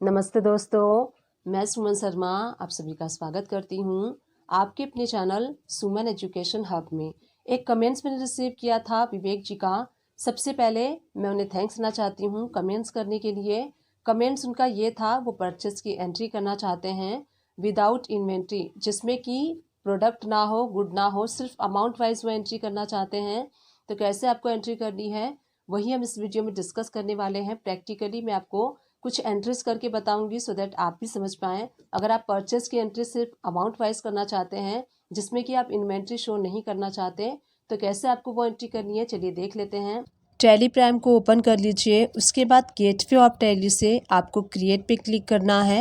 नमस्ते दोस्तों, मैं सुमन शर्मा आप सभी का स्वागत करती हूँ आपके अपने चैनल सुमन एजुकेशन हब में। एक कमेंट्स मैंने रिसीव किया था विवेक जी का। सबसे पहले मैं उन्हें थैंक्स करना चाहती हूँ कमेंट्स करने के लिए। कमेंट्स उनका ये था, वो परचेस की एंट्री करना चाहते हैं विदाउट इन्वेंट्री, जिसमें कि प्रोडक्ट ना हो, गुड ना हो, सिर्फ अमाउंट वाइज वो एंट्री करना चाहते हैं। तो कैसे आपको एंट्री करनी है वही हम इस वीडियो में डिस्कस करने वाले हैं। प्रैक्टिकली मैं आपको कुछ एंट्रीज करके बताऊंगी सो दैट आप भी समझ पाएँ। अगर आप परचेस की एंट्री सिर्फ अमाउंट वाइज करना चाहते हैं, जिसमें कि आप इन्वेंट्री शो नहीं करना चाहते, तो कैसे आपको वो एंट्री करनी है चलिए देख लेते हैं। टैली प्राइम को ओपन कर लीजिए। उसके बाद गेटवे ऑफ टैली से आपको क्रिएट पे क्लिक करना है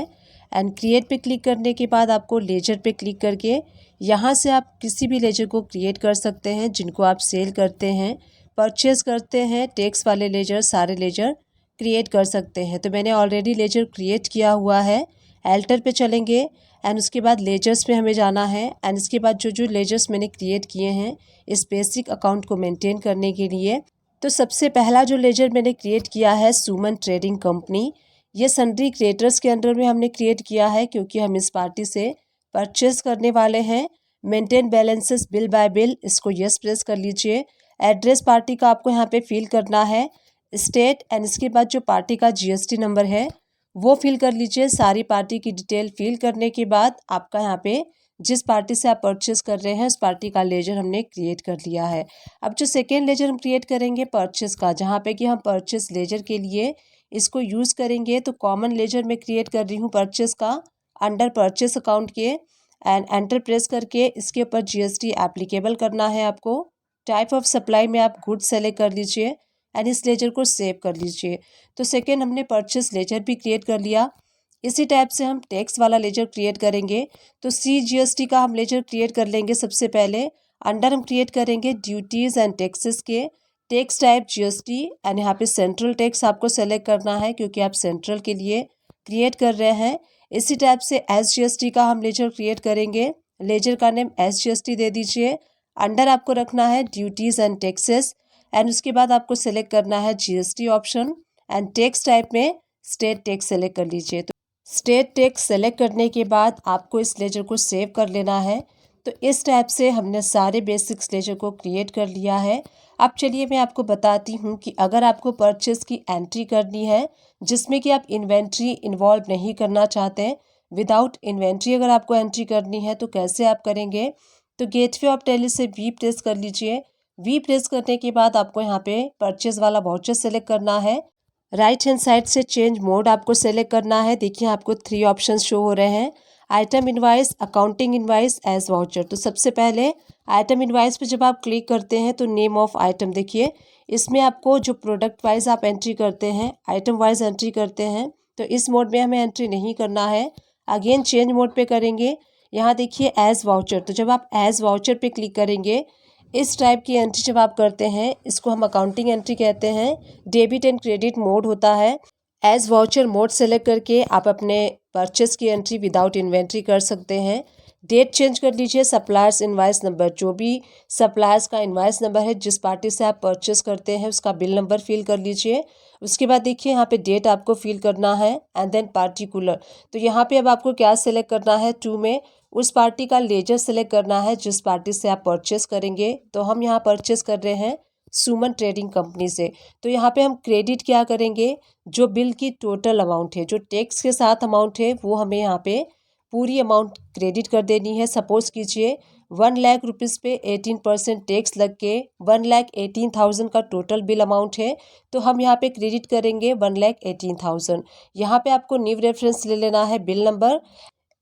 एंड क्रिएट पे क्लिक करने के बाद आपको लेजर पे क्लिक करके यहाँ से आप किसी भी लेजर को क्रिएट कर सकते हैं जिनको आप सेल करते हैं, परचेज करते हैं। टैक्स वाले लेजर, सारे लेजर क्रिएट कर सकते हैं। तो मैंने ऑलरेडी लेजर क्रिएट किया हुआ है। एल्टर पे चलेंगे एंड उसके बाद लेजर्स पे हमें जाना है एंड इसके बाद जो जो लेजर्स मैंने क्रिएट किए हैं इस बेसिक अकाउंट को मेंटेन करने के लिए, तो सबसे पहला जो लेजर मैंने क्रिएट किया है सुमन ट्रेडिंग कंपनी। ये सन्ड्री क्रिएटर्स के अंडर में हमने क्रिएट किया है क्योंकि हम इस पार्टी से परचेस करने वाले हैं। Maintain balances bill bye bill, इसको यस प्रेस कर लीजिए। एड्रेस पार्टी का आपको यहाँ पे फिल करना है, स्टेट एंड इसके बाद जो पार्टी का जीएसटी नंबर है वो फिल कर लीजिए। सारी पार्टी की डिटेल फिल करने के बाद आपका यहाँ पे जिस पार्टी से आप परचेस कर रहे हैं उस पार्टी का लेजर हमने क्रिएट कर लिया है। अब जो सेकेंड लेजर हम क्रिएट करेंगे परचेस का, जहाँ पे कि हम परचेस लेजर के लिए इसको यूज़ करेंगे, तो कॉमन लेजर में क्रिएट कर रही हूँ परचेस का अंडर परचेस अकाउंट के एंड एंटर प्रेस करके इसके ऊपर जीएसटी एप्लीकेबल करना है आपको। टाइप ऑफ सप्लाई में आप गुड सेलेक्ट कर लीजिए एंड इस लेजर को सेव कर लीजिए। तो सेकेंड हमने परचेस लेजर भी क्रिएट कर लिया। इसी टाइप से हम टैक्स वाला लेजर क्रिएट करेंगे। तो CGST का हम लेजर क्रिएट कर लेंगे। सबसे पहले अंडर हम क्रिएट करेंगे ड्यूटीज़ एंड टैक्सेस के, टैक्स टाइप GST एंड यहाँ पे सेंट्रल टैक्स आपको सेलेक्ट करना है क्योंकि आप सेंट्रल के लिए क्रिएट कर रहे हैं। इसी टाइप से SGST का हम लेजर क्रिएट करेंगे। लेजर का नेम SGST दे दीजिए। अंडर आपको रखना है ड्यूटीज़ एंड टैक्सेस एंड उसके बाद आपको सेलेक्ट करना है GST option and tax type में स्टेट टैक्स सेलेक्ट कर लीजिए। तो स्टेट टैक्स सेलेक्ट करने के बाद आपको इस लेजर को सेव कर लेना है। तो इस टाइप से हमने सारे बेसिक्स लेजर को क्रिएट कर लिया है। अब चलिए मैं आपको बताती हूँ कि अगर आपको परचेस की एंट्री करनी है जिसमें कि आप इन्वेंट्री इन्वॉल्व नहीं करना चाहते, विदाउट इन्वेंट्री अगर आपको एंट्री करनी है तो कैसे आप करेंगे। तो गेटवे ऑफ टैली से वी प्रेस कर लीजिए। वी प्रेस करने के बाद आपको यहाँ पे परचेस वाला वाउचर सेलेक्ट करना है। राइट हैंड साइड से चेंज मोड आपको सेलेक्ट करना है। देखिए आपको 3 ऑप्शंस शो हो रहे हैं, item invoice, accounting invoice, as voucher. तो सबसे पहले आइटम इनवाइस पे जब आप क्लिक करते हैं तो नेम ऑफ आइटम देखिए, इसमें आपको जो प्रोडक्ट वाइज आप एंट्री करते हैं, आइटम वाइज एंट्री करते हैं, तो इस मोड में हमें एंट्री नहीं करना है। अगेन चेंज मोड पे करेंगे। यहाँ देखिए एज वाउचर, तो जब आप एज वाउचर पे क्लिक करेंगे इस टाइप की एंट्री जब आप करते हैं इसको हम अकाउंटिंग एंट्री कहते हैं। डेबिट एंड क्रेडिट मोड होता है। एज वाउचर मोड सेलेक्ट करके आप अपने परचेस की एंट्री विदाउट इन्वेंट्री कर सकते हैं। डेट चेंज कर लीजिए। सप्लायर्स इनवाइस नंबर, जो भी सप्लायर्स का इनवाइस नंबर है जिस पार्टी से आप परचेस करते हैं उसका बिल नंबर फिल कर लीजिए। उसके बाद देखिए यहाँ पे डेट आपको फिल करना है एंड देन पार्टिकुलर। तो यहाँ पे अब आपको क्या सेलेक्ट करना है, टू में उस पार्टी का लेजर सेलेक्ट करना है जिस पार्टी से आप परचेस करेंगे। तो हम यहाँ परचेस कर रहे हैं सुमन ट्रेडिंग कंपनी से। तो यहाँ पे हम क्रेडिट क्या करेंगे, जो बिल की टोटल अमाउंट है, जो टैक्स के साथ अमाउंट है वो हमें यहाँ पे पूरी अमाउंट क्रेडिट कर देनी है। सपोज कीजिए 1 लाख रुपीज़ पे 18% टैक्स लग के 1,18,000 का टोटल बिल अमाउंट है, तो हम यहाँ पे क्रेडिट करेंगे 1,18,000। यहाँ पे आपको न्यू रेफरेंस ले लेना है बिल नंबर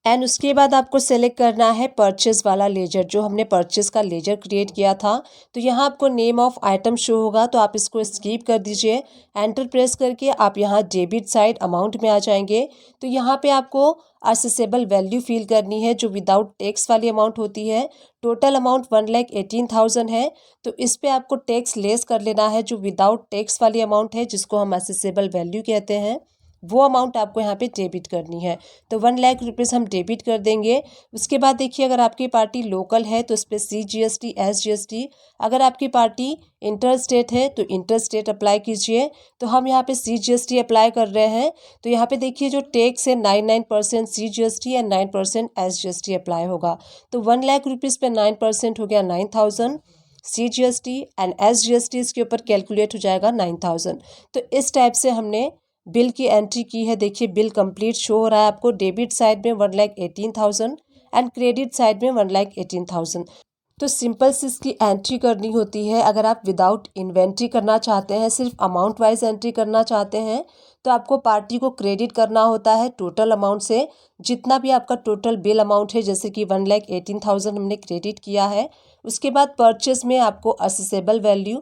एंड उसके बाद आपको सेलेक्ट करना है परचेस वाला लेजर, जो हमने परचेस का लेजर क्रिएट किया था। तो यहाँ आपको नेम ऑफ आइटम शो होगा तो आप इसको स्किप कर दीजिए। एंटर प्रेस करके आप यहाँ डेबिट साइड अमाउंट में आ जाएंगे। तो यहाँ पे आपको असेसेबल वैल्यू फिल करनी है जो विदाउट टैक्स वाली अमाउंट होती है। टोटल अमाउंट 1,18,000 है, तो इस पे आपको टैक्स लेस कर लेना है जो विदाउट टैक्स वाली अमाउंट है जिसको हम असेसेबल वैल्यू कहते हैं। वो अमाउंट आपको यहाँ पे डेबिट करनी है। तो 1 लाख रुपीज़ हम डेबिट कर देंगे। उसके बाद देखिए, अगर आपकी पार्टी लोकल है तो उस पर CGST SGST, अगर आपकी पार्टी इंटर स्टेट है तो इंटर स्टेट अप्लाई कीजिए। तो हम यहाँ पे CGST अप्लाई कर रहे हैं। तो यहाँ पे देखिए जो टैक्स है 99% CGST एंड 9% SGST अप्लाई होगा। तो 1 लाख रुपीज़ पे 9% हो गया 9000, CGST एंड SGST इसके ऊपर कैलकुलेट हो जाएगा 9000। तो इस टाइप से हमने बिल की एंट्री की है। देखिए बिल कंप्लीट शो हो रहा है आपको। डेबिट साइड में 1,18,000 एंड क्रेडिट साइड में 1,18,000। तो सिंपल से इसकी एंट्री करनी होती है। अगर आप विदाउट इन्वेंट्री करना चाहते हैं, सिर्फ अमाउंट वाइज एंट्री करना चाहते हैं, तो आपको पार्टी को क्रेडिट करना होता है टोटल अमाउंट से। जितना भी आपका टोटल बिल अमाउंट है, जैसे कि 1,18,000 हमने क्रेडिट किया है। उसके बाद परचेस में आपको असेसेबल वैल्यू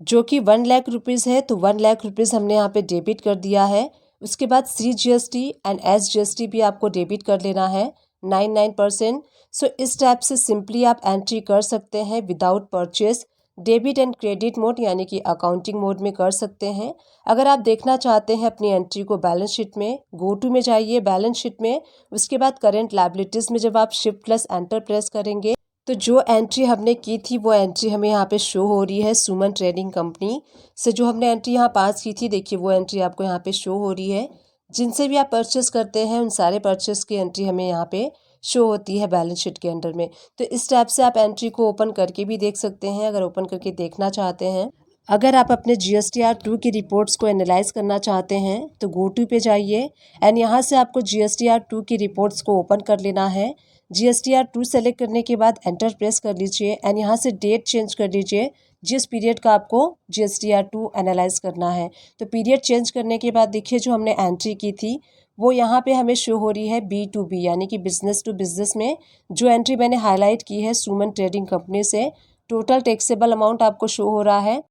जो कि 1 लाख रुपीज़ है, तो 1 लाख रुपीज़ हमने यहाँ पे डेबिट कर दिया है। उसके बाद CGST एंड SGST भी आपको डेबिट कर लेना है 99%। सो इस टाइप से सिंपली आप एंट्री कर सकते हैं without purchase. Debit and credit mode यानी कि अकाउंटिंग मोड में कर सकते हैं। अगर आप देखना चाहते हैं अपनी एंट्री को बैलेंस शीट में, गो टू में जाइए बैलेंस शीट में। उसके बाद करेंट लायबिलिटीज़ में जब आप शिफ्ट प्लस एंटर प्रेस करेंगे तो जो एंट्री हमने की थी वो एंट्री हमें यहाँ पे शो हो रही है। सुमन ट्रेडिंग कंपनी से जो हमने एंट्री यहाँ पास की थी, देखिए वो एंट्री आपको यहाँ पे शो हो रही है। जिनसे भी आप परचेस करते हैं उन सारे परचेस की एंट्री हमें यहाँ पे शो होती है बैलेंस शीट के अंडर में। तो इस टाइप से आप एंट्री को ओपन करके भी देख सकते हैं, अगर ओपन करके देखना चाहते हैं। अगर आप अपने GSTR 2 की रिपोर्ट्स को एनालाइज करना चाहते हैं तो गो टू पे जाइए एंड यहाँ से आपको GSTR 2 की रिपोर्ट्स को ओपन कर लेना है। GSTR 2 सेलेक्ट करने के बाद एंटर प्रेस कर लीजिए एंड यहाँ से डेट चेंज कर लीजिए जिस पीरियड का आपको GSTR 2 एनालाइज करना है। तो पीरियड चेंज करने के बाद देखिए जो हमने एंट्री की थी वो यहाँ पे हमें शो हो रही है B2B यानी कि बिजनेस टू बिजनेस में। जो एंट्री मैंने हाईलाइट की है सुमन ट्रेडिंग कंपनी से, टोटल टैक्सेबल अमाउंट आपको शो हो रहा है।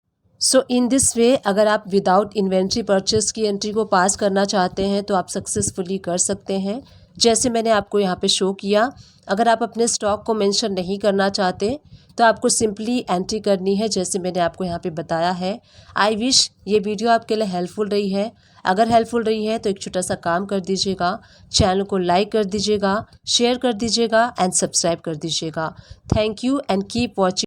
सो इन दिस वे अगर आप विदाउट इन्वेंट्री परचेस की एंट्री को पास करना चाहते हैं तो आप सक्सेसफुली कर सकते हैं, जैसे मैंने आपको यहाँ पे शो किया। अगर आप अपने स्टॉक को मेंशन नहीं करना चाहते तो आपको सिंपली एंट्री करनी है, जैसे मैंने आपको यहाँ पे बताया है। आई विश ये वीडियो आपके लिए हेल्पफुल रही है। अगर हेल्पफुल रही है तो एक छोटा सा काम कर दीजिएगा, चैनल को लाइक कर दीजिएगा, शेयर कर दीजिएगा एंड सब्सक्राइब कर दीजिएगा। Thank you and keep watching.